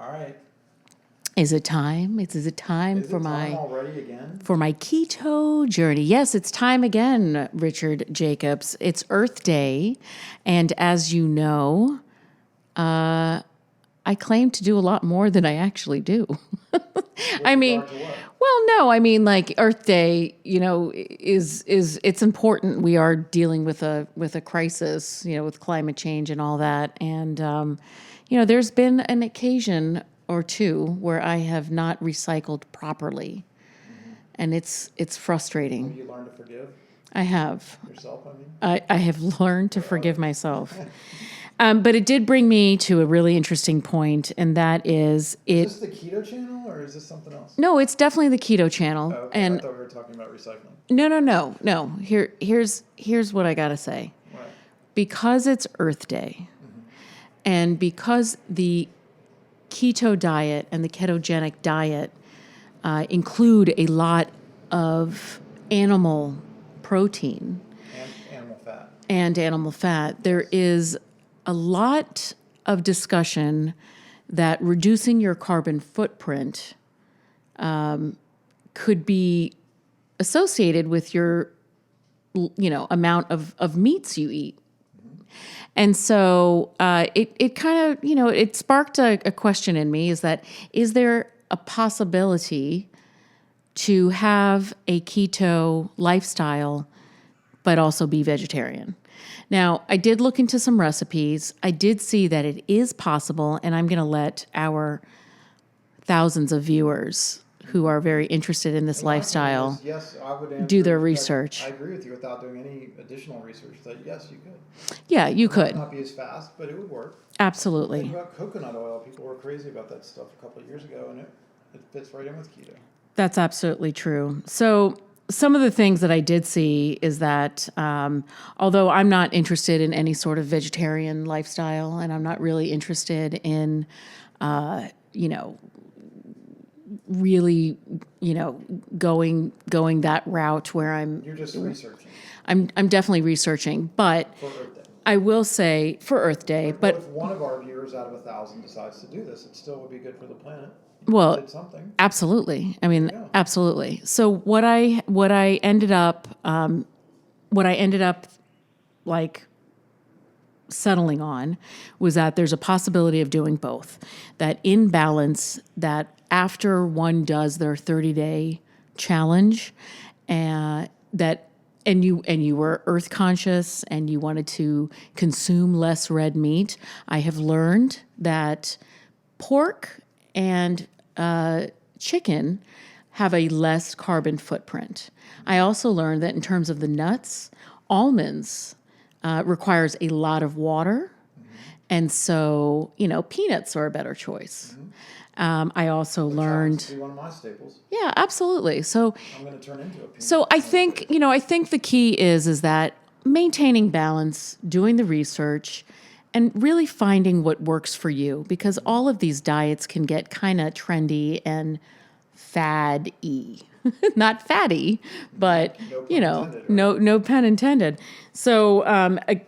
All right. Is it time? Is it time Is for it time my already again? for my keto journey? Yes, it's time again, Richard Jacobs. It's Earth Day, and as you know, I claim to do a lot more than I actually do. With I mean, regard to what? well, no, I mean like Earth Day, is it's important. We are dealing with a crisis, with climate change and all that, and there's been an occasion or two where I have not recycled properly, and it's Have frustrating. you learned to forgive I have. yourself, I mean? I have learned to Or forgive others? myself. But it did bring me to a really interesting point, and that is Is this the keto channel or is this something else? no, it's definitely the keto Oh, channel. okay. I And thought we were talking about recycling. no. Here's what I gotta say. Right. Because it's Earth Day, and because the keto diet and the ketogenic diet include a lot of animal protein And animal fat. and animal fat, there is a lot of discussion that reducing your carbon footprint could be associated with your amount of meats you eat. And so it kind of, it sparked a question in me, is there a possibility to have a keto lifestyle but also be vegetarian? Now, I did look into some recipes. I did see that it is possible, and I'm going to let our thousands of viewers who are very interested in this My opinion lifestyle is, yes, I would answer do their that research. I agree with you without doing any additional research that yes, you could. Yeah, you It might could. not be as fast, but it would work. Think Absolutely. about coconut oil. People were crazy about that stuff a couple of years ago, and it fits right in with keto. That's absolutely true. So, some of the things that I did see is that although I'm not interested in any sort of vegetarian lifestyle, and I'm not really interested in, really, going that route where You're just researching I'm definitely researching, but for Earth Day. I will say for Earth Day, Like, what but if one of our viewers out of 1,000 decides to do this? It still would be good for the planet. well, Did something. absolutely. I mean, Yeah. absolutely. So what I ended up like settling on was that there's a possibility of doing both. That in balance, that after one does their 30-day challenge, and you were earth conscious and you wanted to consume less red meat, I have learned that pork and chicken have a less carbon footprint. I also learned that in terms of the nuts, almonds requires a lot of water, and so peanuts are a better choice. I also Happens learned, to be one of my staples. yeah, absolutely. So I'm going to turn into a peanut. so I think I think the key is that maintaining balance, doing the research, and really finding what works for you, because all of these diets can get kind of trendy and fad-y. Not fatty, but No pun intended, right? no pun intended. So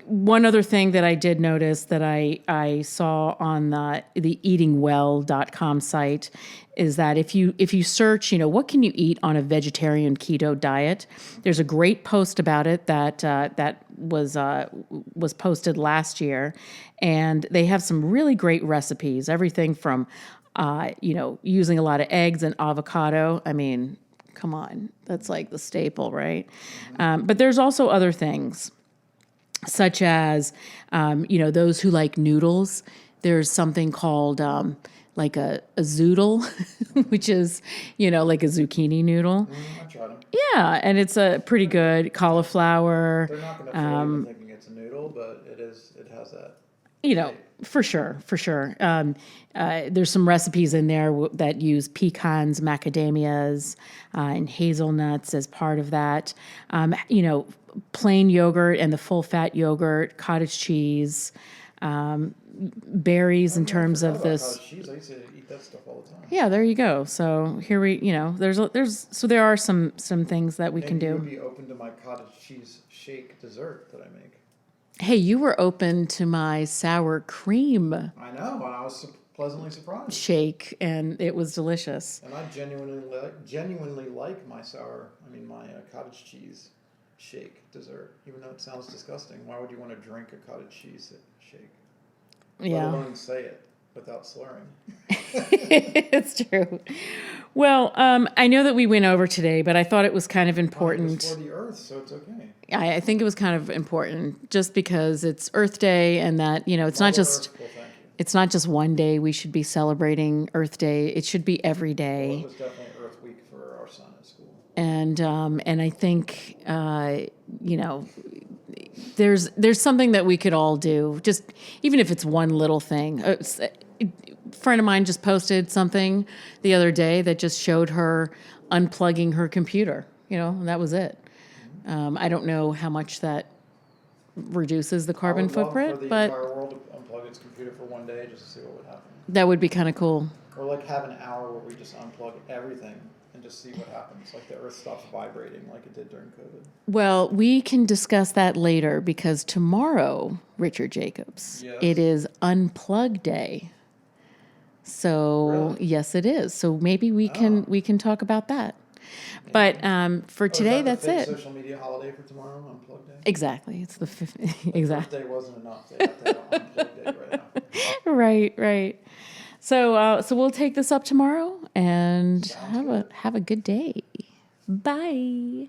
one other thing that I did notice that I saw on the eatingwell.com site is that if you search, what can you eat on a vegetarian keto diet, there's a great post about it that was posted last year, and they have some really great recipes, everything from using a lot of eggs and avocado. I mean, come on, that's like the staple, right? But there's also other things, such as, those who like noodles. There's something called like a zoodle, which is, like a zucchini noodle. I tried them. Yeah, and it's a pretty good cauliflower. They're not going to fool you into thinking it's a noodle, but it has that. For sure. There's some recipes in there that use pecans, macadamias, and hazelnuts as part of that. Plain yogurt and the full fat yogurt, cottage cheese, berries in terms of this. Cottage cheese. I used to eat that stuff all the time. Yeah, there you go. So here there are some things that we can Maybe you would do. be open to my cottage cheese shake dessert that I make. Hey, you were open to my sour cream. I know, and I was pleasantly surprised. shake, and it was delicious. And I genuinely like my cottage cheese shake dessert, even though it sounds disgusting. Why would you want to drink a cottage cheese shake? Yeah. Let alone say it without slurring. It's true. Well, I know that we went over today, but I thought it was kind of important. It's for the earth, so it's okay. I think it was kind of important just because it's Earth Day, and that, it's not just Well, thank you. it's not just one day we should be celebrating Earth Day. It should be every Well, day. it was definitely Earth Week for our son at school. And I think there's something that we could all do, just even if it's one little thing. A friend of mine just posted something the other day that just showed her unplugging her computer, and that was it. I don't know how much that reduces the carbon I would love footprint, for the but entire world to unplug its computer for one day just to see what would happen. that would be kind of cool. Or like have an hour where we just unplug everything and just see what happens. Like the earth stops vibrating like it did during COVID. Well, we can discuss that later because tomorrow, Richard Jacobs, Yes. it is Unplug Day. So Really? yes, it is. So maybe we can talk about that. But for today, is that that's the fake it. social media holiday for tomorrow, Unplug Day? Exactly. It's the 5th. Exactly. Earth Day wasn't enough. They have to have an Unplug Day right now. Right. So we'll take this up tomorrow and Sounds have a good day. Bye.